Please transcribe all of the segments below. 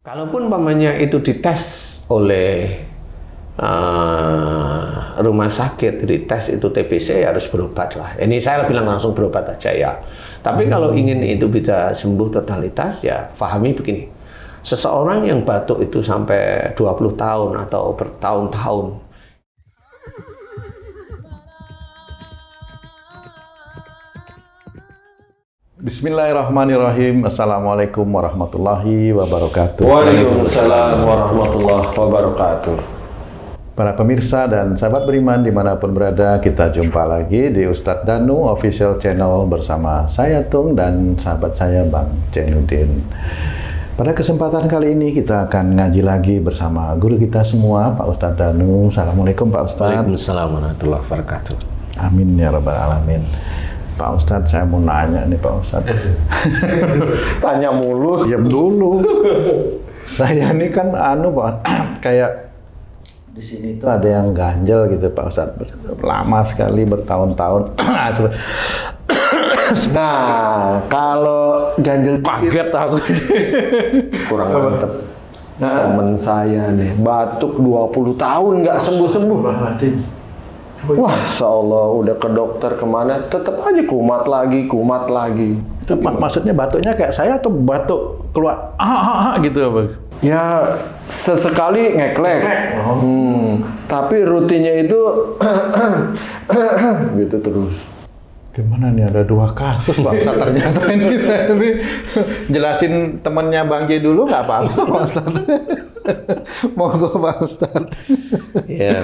Kalaupun umpamanya itu dites oleh rumah sakit, dites itu TBC, ya harus berobat lah. Ini saya bilang langsung berobat aja ya. Tapi kalau ingin itu bisa sembuh totalitas, ya pahami begini. Seseorang yang batuk itu sampai 20 tahun atau bertahun-tahun, Bismillahirrahmanirrahim. Assalamualaikum warahmatullahi wabarakatuh. Waalaikumsalam warahmatullahi wabarakatuh. Para pemirsa dan sahabat beriman dimanapun berada, kita jumpa lagi di Ustadz Danu Official Channel bersama saya Tung dan sahabat saya Bang Jainuddin. Pada kesempatan kali ini kita akan ngaji lagi bersama guru kita semua, Pak Ustadz Danu. Assalamualaikum Pak Ustadz. Waalaikumsalam warahmatullahi wabarakatuh. Amin ya rabbal alamin. Pak Ustadz, saya mau nanya nih Pak Ustadz. Tanya mulu. Diam dulu. Saya ini kan Pak, kayak di sini tuh ada yang ganjel gitu Pak Ustadz. Lama sekali, bertahun-tahun. Nah, kalau ganjel Kaget aku. kurang mantep. Temen saya nih, batuk 20 tahun nggak sembuh-sembuh. Wah, insya-Allah udah ke dokter kemana, tetap aja kumat lagi. Itu maksudnya batuknya kayak saya atau batuk keluar gitu Bang? Ya, sesekali ngeklek. Tapi rutinnya itu gitu terus. Gimana nih, ada 2 kasus Pak Ustadz ternyata ini. Jelasin temennya Bang J dulu nggak apa-apa Pak Ustadz. Monggo Pak Ustadz. Ya.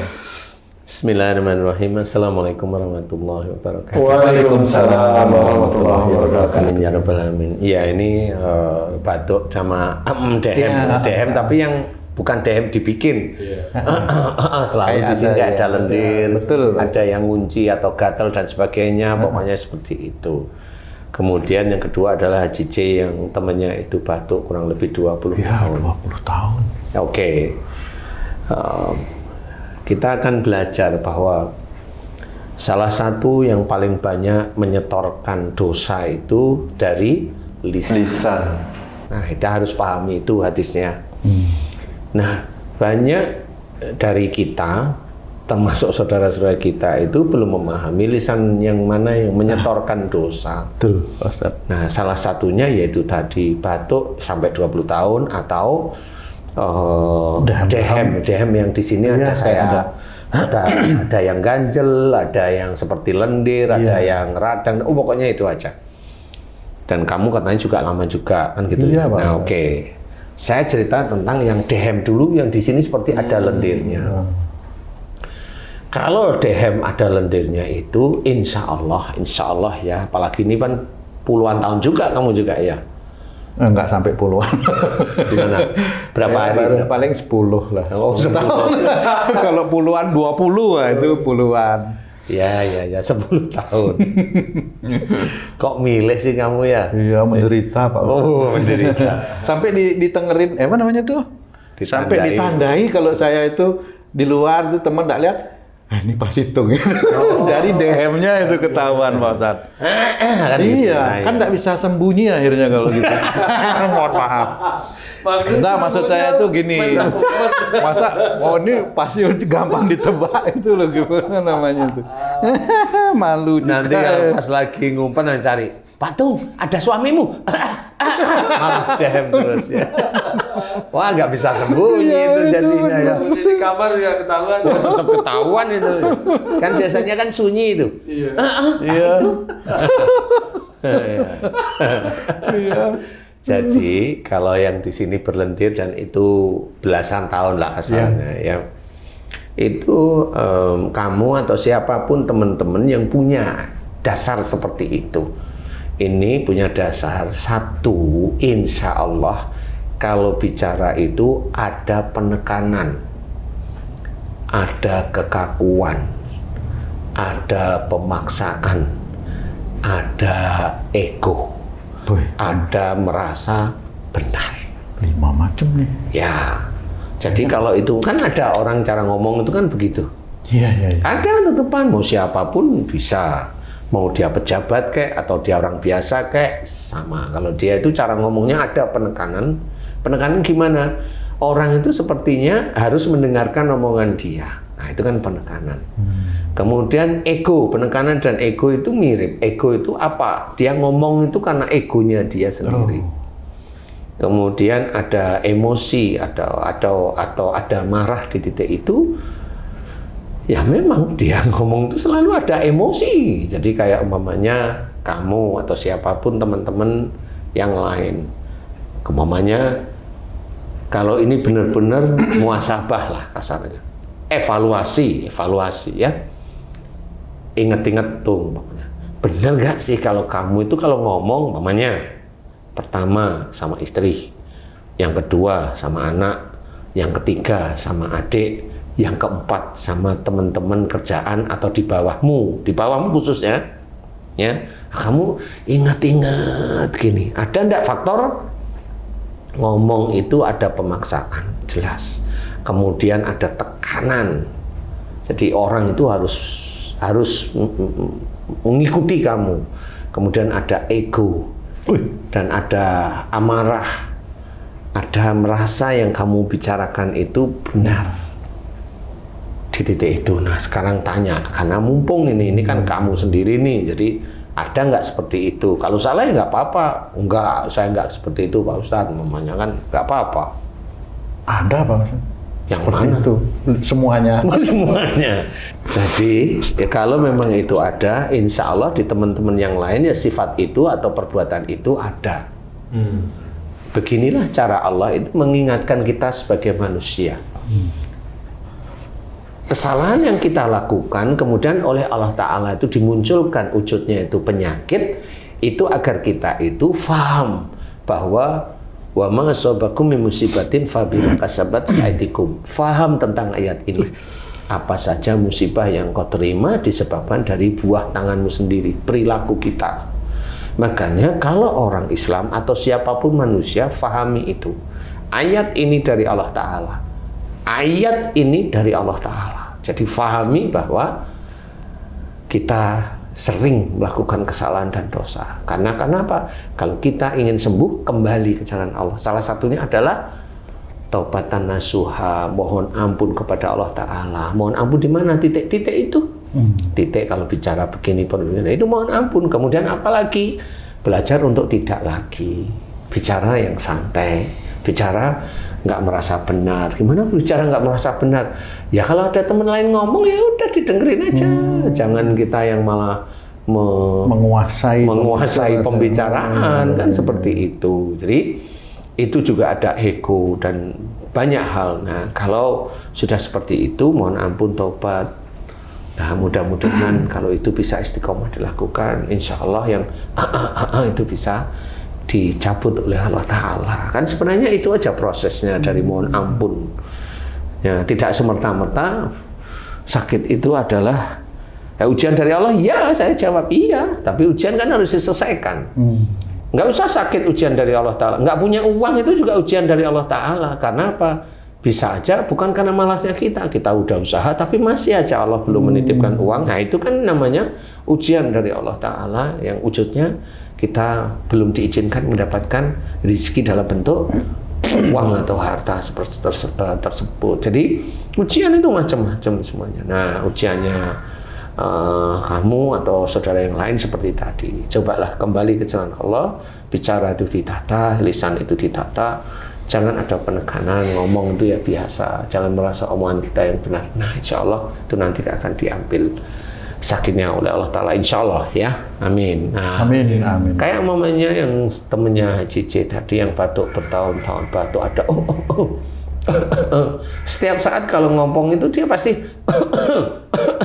Bismillahirrahmanirrahim. Assalamualaikum warahmatullahi wabarakatuh. Waalaikumsalam warahmatullahi wabarakatuh. Amin ya rabbal alamin. Ya, ini batuk sama dehem, tapi yang bukan dehem dibikin. Selalu di sini ada lendir, betul. Ada yang ngunci atau gatal dan sebagainya, pokoknya seperti itu. Kemudian yang kedua adalah Haji J yang temannya itu batuk kurang lebih 20 tahun. 20 tahun. Oke. Kita akan belajar bahwa salah satu yang paling banyak menyetorkan dosa itu dari lisan. Nah, kita harus pahami itu hadisnya. Nah, banyak dari kita, termasuk saudara-saudara kita itu belum memahami lisan yang mana yang menyetorkan dosa. Betul, Ustaz. Nah, salah satunya yaitu tadi batuk sampai 20 tahun atau dehem yang di sini ada ada yang ganjel, ada yang seperti lendir, ada yang radang, pokoknya itu aja. Dan kamu katanya juga lama juga kan gitu. Iya, Nah, oke. Saya cerita tentang yang dehem dulu, yang di sini seperti ada lendirnya. Kalau dehem ada lendirnya itu insya Allah ya, apalagi ini kan puluhan tahun juga kamu juga ya. Enggak sampai puluhan. Gimana? Berapa hari? Paling 10 lah. Oh, 10. Kalau puluhan 20 lah itu puluhan. Ya, 10 tahun. Kok milih sih kamu ya? Iya, menderita Pak. Oh, menderita. Sampai ditengerin, apa namanya tuh? Sampai ditandai kalau saya itu di luar tuh teman enggak lihat. Ini pasti Tung. Dari DM-nya itu ketahuan Pak Ustadz. Kan iya, kan nggak bisa sembunyi akhirnya kalau gitu. Mohon maaf. Enggak, maksud saya tuh gini. Masa, ini pasti gampang ditebak itu loh, gimana namanya tuh. Malu juga. Nanti kalau pas lagi ngumpan dan cari, Pak Tung, ada suamimu. Malah dehem terus ya. Wah, nggak bisa sembunyi itu jadinya ya. Di kamar ya ketahuan. Oh, tetap ketahuan itu. Kan biasanya kan sunyi itu. Iya. Iya. Jadi kalau yang di sini berlendir dan itu belasan tahun lah asalnya ya. Itu kamu atau siapapun teman-teman yang punya dasar seperti itu. Ini punya dasar satu, insya Allah kalau bicara itu ada penekanan, ada kekakuan, ada pemaksaan, ada ego, ada merasa benar. 5 macam nih. Ya, jadi kalau itu kan ada orang cara ngomong itu kan begitu. Iya. Ada tetepan, mau siapapun bisa. Mau dia pejabat kek atau dia orang biasa kek sama. Kalau dia itu cara ngomongnya ada penekanan, Penekanan gimana? Orang itu sepertinya harus mendengarkan omongan dia. Nah, itu kan penekanan. Kemudian ego, penekanan dan ego itu mirip. Ego itu apa? Dia ngomong itu karena egonya dia sendiri. Kemudian ada emosi atau ada marah di titik itu. Ya memang dia ngomong itu selalu ada emosi. Jadi kayak umpamanya kamu atau siapapun teman-teman yang lain. Umpamanya kalau ini benar-benar muhasabah lah kasarnya. Evaluasi ya. Ingat-ingat tuh umpamanya. Benar nggak sih kalau kamu itu kalau ngomong umpamanya pertama sama istri, yang kedua sama anak, yang ketiga sama adik, yang keempat sama teman-teman kerjaan atau di bawahmu khususnya, ya kamu ingat-ingat gini, ada enggak faktor ngomong itu ada pemaksaan jelas, kemudian ada tekanan, jadi orang itu harus mengikuti kamu, kemudian ada ego dan ada amarah, ada merasa yang kamu bicarakan itu benar. Di titik itu. Nah sekarang tanya, karena mumpung ini kan kamu sendiri nih, jadi ada nggak seperti itu? Kalau salah ya nggak apa-apa. Enggak, saya nggak seperti itu Pak Ustadz, mamanya kan nggak apa-apa. Ada Pak Ustadz? Yang seperti mana? Itu semuanya. Semuanya. Jadi ya kalau memang itu ada, insya Allah di teman-teman yang lain ya sifat itu atau perbuatan itu ada. Beginilah cara Allah itu mengingatkan kita sebagai manusia. Kesalahan yang kita lakukan kemudian oleh Allah Ta'ala itu dimunculkan wujudnya itu penyakit, itu agar kita itu faham bahwa wa ma asabakum min musibatin fabima kasabat aydikum. Faham tentang ayat ini. Apa saja musibah yang kau terima disebabkan dari buah tanganmu sendiri, perilaku kita. Makanya kalau orang Islam atau siapapun manusia fahami itu. Ayat ini dari Allah Ta'ala. Ayat ini dari Allah Ta'ala. Jadi fahami bahwa kita sering melakukan kesalahan dan dosa. Karena kenapa? Kalau kita ingin sembuh, kembali ke jalan Allah. Salah satunya adalah taubatan nasuha, mohon ampun kepada Allah Ta'ala. Mohon ampun di mana? Titik-titik itu. Titik kalau bicara begini, itu mohon ampun. Kemudian apalagi? Belajar untuk tidak lagi. Bicara yang santai. Bicara nggak merasa benar. Gimana bicara nggak merasa benar? Ya kalau ada teman lain ngomong ya udah didengerin aja. Jangan kita yang malah menguasai pembicaraan kan seperti itu. Jadi itu juga ada ego dan banyak hal. Nah kalau sudah seperti itu mohon ampun taubat. Nah mudah-mudahan kalau itu bisa istiqomah dilakukan, insya Allah yang itu bisa dicabut oleh Allah Ta'ala. Kan sebenarnya itu aja prosesnya dari mohon ampun. Ya, tidak semerta-merta sakit itu adalah ujian dari Allah. Ya, saya jawab iya. Tapi ujian kan harus diselesaikan. Nggak usah sakit ujian dari Allah Ta'ala. Nggak punya uang itu juga ujian dari Allah Ta'ala. Karena apa? Bisa aja bukan karena malasnya kita. Kita udah usaha tapi masih aja Allah belum menitipkan uang. Nah itu kan namanya ujian dari Allah Ta'ala yang wujudnya kita belum diizinkan mendapatkan rezeki dalam bentuk uang atau harta seperti tersebut. Jadi ujian itu macam-macam semuanya. Nah ujiannya kamu atau saudara yang lain seperti tadi. Cobalah kembali ke jalan Allah, bicara itu ditata, lisan itu ditata, jangan ada penekanan, ngomong itu ya biasa, jangan merasa omongan kita yang benar. Nah insya Allah itu nanti akan diambil sakitnya oleh Allah Ta'ala, insya Allah ya, amin. Nah, amin. Kayak mamanya yang temennya Haji J tadi yang batuk bertahun-tahun batuk ada setiap saat kalau ngomong itu dia pasti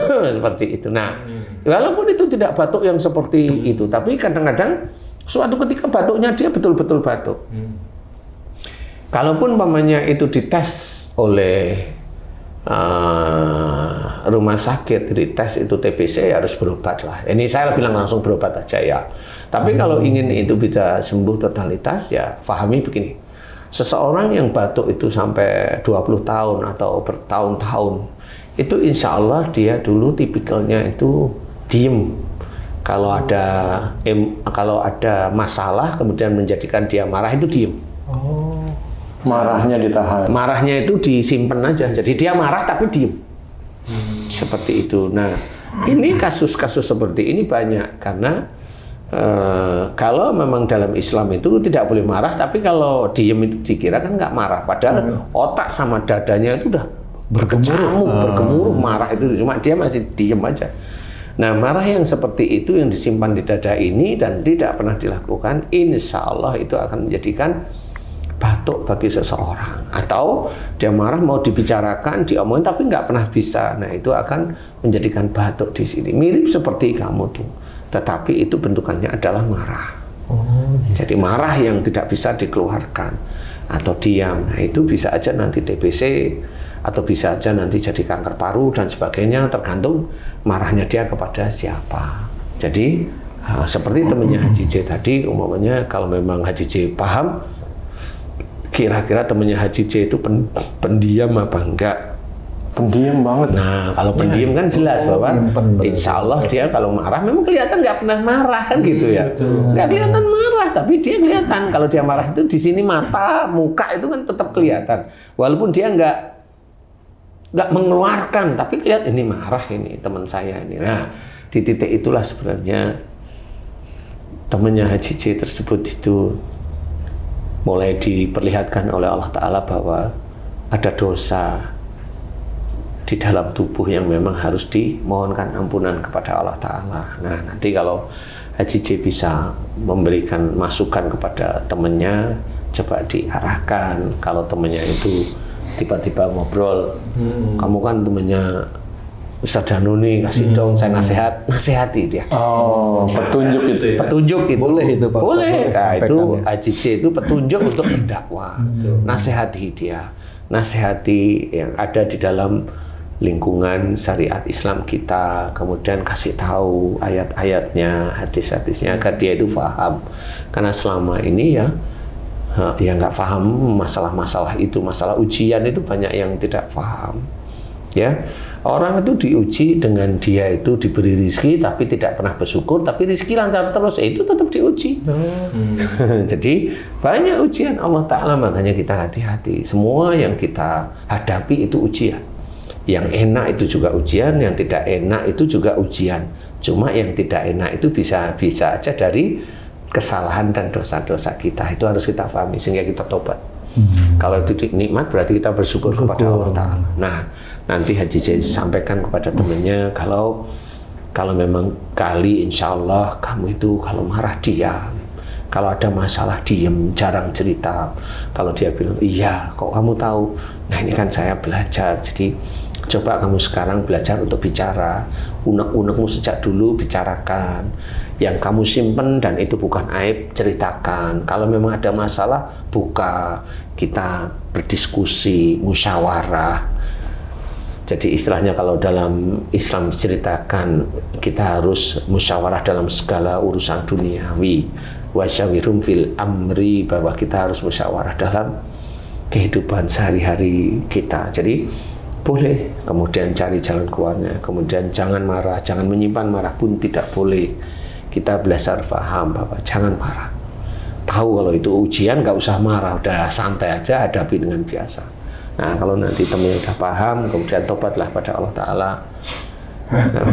seperti itu. Nah walaupun itu tidak batuk yang seperti itu, tapi kadang-kadang suatu ketika batuknya dia betul-betul batuk. Kalaupun mamanya itu dites oleh rumah sakit, dites itu TBC ya harus berobat lah. Ini saya bilang langsung berobat aja ya. Tapi kalau ingin itu bisa sembuh totalitas ya pahami begini. Seseorang yang batuk itu sampai 20 tahun atau bertahun-tahun itu insya Allah dia dulu tipikalnya itu diem. Kalau ada masalah kemudian menjadikan dia marah itu diem. Marahnya ditahan. Marahnya itu disimpan aja. Jadi dia marah tapi diem. Seperti itu. Nah, ini kasus-kasus seperti ini banyak karena kalau memang dalam Islam itu tidak boleh marah, tapi kalau diem itu dikira kan nggak marah. Padahal otak sama dadanya itu udah bergemuruh marah itu. Cuma dia masih diem aja. Nah, marah yang seperti itu yang disimpan di dada ini dan tidak pernah dilakukan, insya Allah itu akan menjadikan batuk bagi seseorang. Atau dia marah mau dibicarakan, diomongin tapi nggak pernah bisa. Nah, itu akan menjadikan batuk di sini. Mirip seperti kamu tuh. Tetapi itu bentukannya adalah marah. Jadi marah yang tidak bisa dikeluarkan atau diam. Nah, itu bisa aja nanti TBC atau bisa aja nanti jadi kanker paru dan sebagainya, tergantung marahnya dia kepada siapa. Jadi seperti temannya Haji J tadi, umpamanya kalau memang Haji J paham, kira-kira temannya Haji J itu pendiam apa enggak? Pendiam banget. Nah, kalau pendiam kan jelas bahwa insya Allah dia kalau marah memang kelihatan nggak pernah marah kan gitu ya. Nggak kelihatan marah, tapi dia kelihatan. Kalau dia marah itu di sini mata, muka itu kan tetap kelihatan. Walaupun dia nggak mengeluarkan, tapi lihat ini marah ini teman saya ini. Nah, di titik itulah sebenarnya temannya Haji J tersebut itu mulai diperlihatkan oleh Allah Ta'ala bahwa ada dosa di dalam tubuh yang memang harus dimohonkan ampunan kepada Allah Ta'ala. Nah, nanti kalau Haji J bisa memberikan masukan kepada temannya, coba diarahkan. Kalau temannya itu tiba-tiba ngobrol, kamu kan temennya Ustaz Danu nih, kasih dong saya nasihati dia. Oh, petunjuk itu ya? Petunjuk itu. Boleh itu Pak. Boleh. Nah, itu ya. Haji J itu petunjuk untuk berdakwah. Nasihati dia. Nasihati yang ada di dalam lingkungan syariat Islam kita, kemudian kasih tahu ayat-ayatnya, hadis-hadisnya agar dia itu paham. Karena selama ini ya nggak paham masalah-masalah itu, masalah ujian itu banyak yang tidak paham. Ya, orang itu diuji dengan dia itu diberi rezeki tapi tidak pernah bersyukur, tapi rezeki lancar terus, itu tetap diuji. Jadi banyak ujian Allah Ta'ala, makanya kita hati-hati. Semua yang kita hadapi itu ujian. Yang enak itu juga ujian, yang tidak enak itu juga ujian. Cuma yang tidak enak itu bisa aja dari kesalahan dan dosa-dosa kita. Itu harus kita pahami sehingga kita tobat. Kalau itu nikmat berarti kita bersyukur kepada Allah Ta'ala. Nah, nanti Haji J sampaikan kepada temannya, kalau memang kali insya Allah kamu itu kalau marah diam, kalau ada masalah diem, jarang cerita. Kalau dia bilang iya, kok kamu tahu? Nah, ini kan saya belajar, jadi coba kamu sekarang belajar untuk bicara. Unek-unekmu sejak dulu bicarakan. Yang kamu simpen dan itu bukan aib, ceritakan. Kalau memang ada masalah, buka. Kita berdiskusi, musyawarah. Jadi istilahnya kalau dalam Islam diceritakan, kita harus musyawarah dalam segala urusan duniawi. Wasyawirum fil amri, bahwa kita harus musyawarah dalam kehidupan sehari-hari kita. Jadi boleh, kemudian cari jalan keluarnya, kemudian jangan marah, jangan menyimpan marah pun tidak boleh. Kita belajar paham bahwa jangan marah. Tahu kalau itu ujian, nggak usah marah, udah santai aja, hadapi dengan biasa. Nah, kalau nanti temannya udah paham, kemudian tobatlah pada Allah Ta'ala. Nah,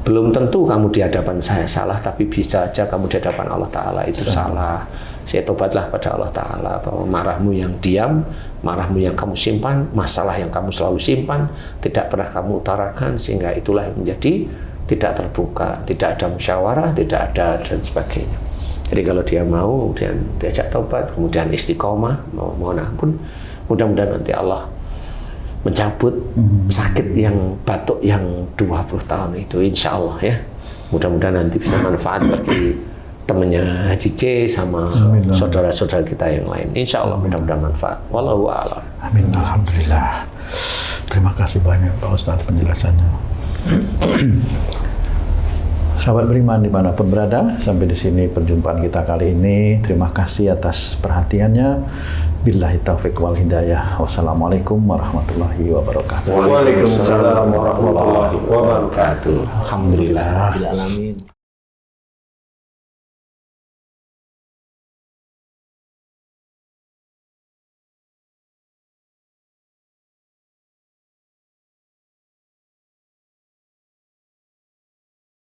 belum tentu kamu di hadapan saya salah, tapi bisa aja kamu di hadapan Allah Ta'ala itu salah. Saya tobatlah pada Allah Ta'ala bahwa marahmu yang diam, marahmu yang kamu simpan, masalah yang kamu selalu simpan, tidak pernah kamu utarakan, sehingga itulah yang menjadi tidak terbuka, tidak ada musyawarah, tidak ada dan sebagainya. Jadi kalau dia mau, kemudian diajak tobat, kemudian istiqomah, mohon ampun, mudah-mudahan nanti Allah mencabut sakit yang batuk yang 20 tahun itu, insya Allah ya. Mudah-mudahan nanti bisa manfaat bagi temannya Haji J sama saudara-saudara kita yang lain. Insya Allah mudah-mudahan manfaat. Wallahu a'lam. Amin. Alhamdulillah. Terima kasih banyak Pak Ustadz penjelasannya. Sahabat beriman dimanapun berada, sampai di sini perjumpaan kita kali ini. Terima kasih atas perhatiannya. Billahi taufiq wal hidayah. Wassalamualaikum warahmatullahi wabarakatuh. Waalaikumsalam warahmatullahi wabarakatuh. Alhamdulillah.